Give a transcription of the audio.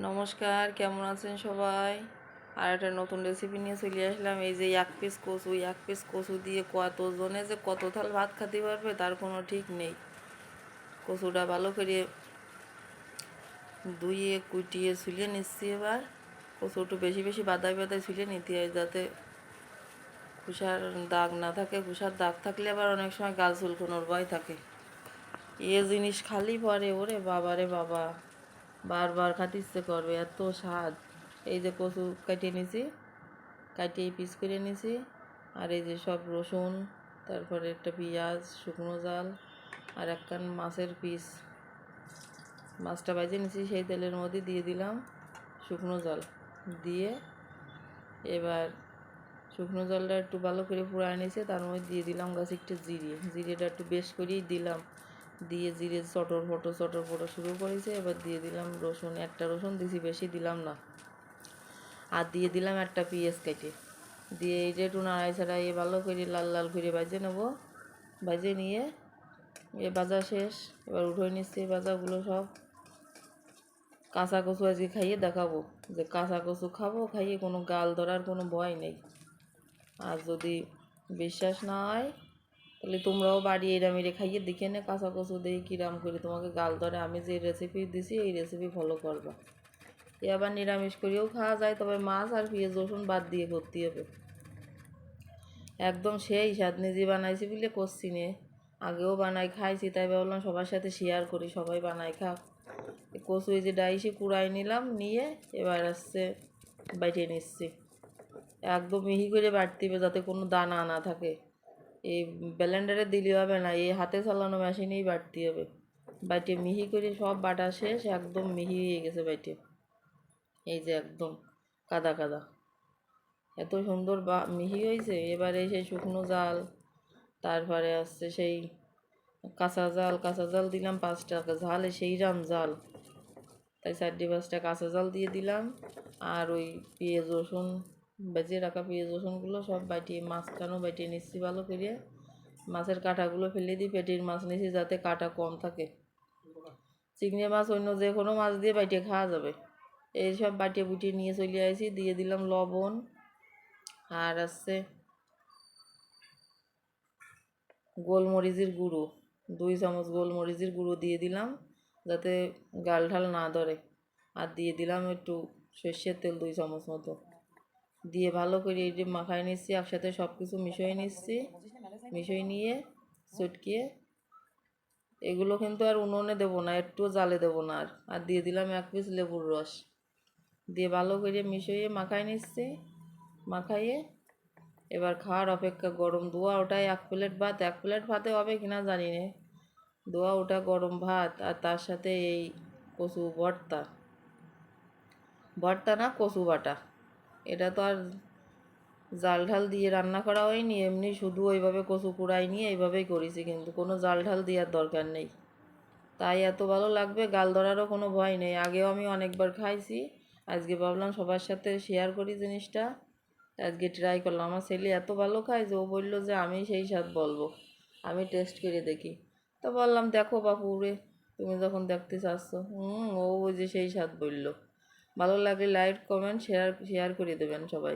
নমস্কার, কেমন আছেন সবাই? আর একটা নতুন রেসিপি নিয়ে চলে আসলাম। এই যে এক পিস কচু দিয়ে কতজনে যে কত থাল ভাত খেতে পারবে তার কোনো ঠিক নেই। কচুটা ভালো করে ধুয়ে কুটিয়ে ছুলে নিচ্ছি। এবার কচু একটু বেশি বেশি বাদায় বাদায় ছুলে নিতে হয়, যাতে খোসার দাগ না থাকে। খোসার দাগ থাকলে আবার অনেক সময় গাল চুলকোনোর ভয় থাকে। এ জিনিস খালি পরে ওরে বাবা রে বাবা, বারবার খাতে ইচ্ছে করবে, এত স্বাদ। এই যে কচু কাটিয়ে নিছি, কাটিয়ে পিস করে নিছি। আর এই যে সব রসুন, তারপরে একটা পেঁয়াজ, শুকনো জাল, আর একখান মাছের পিস, মাছটা ভেজে নিছি। সেই তেলের মধ্যে দিয়ে দিলাম শুকনো জল দিয়ে, এবার শুকনো জলটা একটু ভালো করে ফুরায় নিছে। তার মধ্যে দিয়ে দিলাম গাছ একটু জিরেটা একটু বেশ করেই দিলাম। দিয়ে জিরে চটর ফটো শুরু করেছে। এবার দিয়ে দিলাম রসুন, একটা রসুন দিছি, বেশি দিলাম না। আর দিয়ে দিলাম একটা পেঁয়াজ কেটে। দিয়ে এই যে একটু নাড়াই ছাড়াই ভালো করে লাল লাল করে ভেজে নেব। ভেজে নিয়ে এ ভাজা শেষ। এবার উঠে নিচ্ছি ভাজাগুলো সব। কাঁচা কচু আজকে খাইয়ে দেখাবো যে কাঁচা কচু খাবো, খাইয়ে কোনো গাল ধরার কোনো ভয় নেই। আর যদি বিশ্বাস না হয় তাহলে তোমরাও বাড়ি এরা মেরে খাইয়ে দেখে নে কাঁচা কচু দিয়ে কিরাম করে তোমাকে গাল ধরে। আমি যে রেসিপি দিছি এই রেসিপি ফলো করবা। এ আবার নিরামিষ করেও খাওয়া যায়, তবে মাছ আর পেঁয়াজ রসুন বাদ দিয়ে করতে হবে। একদম সেই স্বাদ। নিজে বানাইছি বলে করছি নে, আগেও বানাই খাইছি, তাই ভাবলাম সবার সাথে শেয়ার করি, সবাই বানাই খাক। কচু এই যে ডাইসে কুড়াই নিলাম, নিয়ে এবার আসছে বাইটে নিচ্ছি। একদম মিহি করে বাটতে হবে যাতে কোনো দানা না থাকে। এই ব্লেন্ডারে দিলে হবে না, এই হাতে চালানো মেশিনেই বাটতে হবে। বাইটে মিহি করে সব বাটা শেষ, একদম মিহি হয়ে গেছে বাইটে। এই যে একদম কাদা কাদা, এত সুন্দর মিহি হয়েছে। এবারে সেই শুকনো জাল, তারপরে আসছে সেই কাঁচা জাল দিলাম 5টা, ঝালে সেই রাম জাল, তাই 4-5টা কাঁচা জাল দিয়ে দিলাম। আর ওই পেঁয়াজ রসুন, বেজে রাখা পেঁয়াজ রসুনগুলো সব বাটিয়ে, মাছখানেও বাটিয়ে নিচ্ছি ভালো করে। মাছের কাঁটাগুলো ফেলে দিই, পেটির মাছ নিচ্ছি যাতে কাঁটা কম থাকে। চিংড়ি মাছ অন্য যে কোনো মাছ দিয়ে বাটিয়ে খাওয়া যাবে। এই সব বাটিয়ে বুটিয়ে নিয়ে চলে আসি। দিয়ে দিলাম লবণ, আর আছে গোলমরিচের গুঁড়ো, 2 চামচ গোলমরিচের গুঁড়ো দিয়ে দিলাম যাতে গাল ঢাল না ধরে। আর দিয়ে দিলাম একটু সর্ষের তেল 2 চামচ মতো দিয়ে ভালো করে এই যে মাখাই নিচ্ছি। একসাথে সব কিছু মিশিয়ে নিচ্ছি। মিশিয়ে নিয়ে চটকিয়ে, এগুলো কিন্তু আর উনুনে দেবো না, একটু জালে দেবো না। আর দিয়ে দিলাম 1 পিস লেবুর রস দিয়ে ভালো করে মিশিয়ে মাখাই নিচ্ছি। মাখাইয়ে এবার খাওয়ার অপেক্ষা। গরম ধোয়া ওটাই 1 প্লেট ভাত, 1 প্লেট ভাতে হবে কিনা জানি না। ধোয়া ওটা গরম ভাত, আর তার সাথে এই কচু ভর্তা, ভর্তা না কচু বাটা। এটা তো আর জাল ঢাল দিয়ে রান্না করা হয়নি, এমনি শুধু ওইভাবে কচু কুড়াই নিয়ে এইভাবেই করেছি, কিন্তু কোনো জাল ঢাল দেওয়ার দরকার নেই। তাই এত ভালো লাগবে, গাল ধরারও কোনো ভয় নেই। আগেও আমি অনেকবার খাইছি, আজকে ভাবলাম সবার সাথে শেয়ার করি জিনিসটা। আজকে ট্রাই করলাম। আমার ছেলে এত ভালো খায় যে ও বললো যে আমি সেই স্বাদ বলবো, আমি টেস্ট করে দেখি। তো বললাম দেখো বাপু রে, তুমি যখন দেখতে চাচ্ছ, ও যে সেই স্বাদ বললো। ভালো লাগলে লাইক কমেন্ট শেয়ার করে দেবেন সবাই।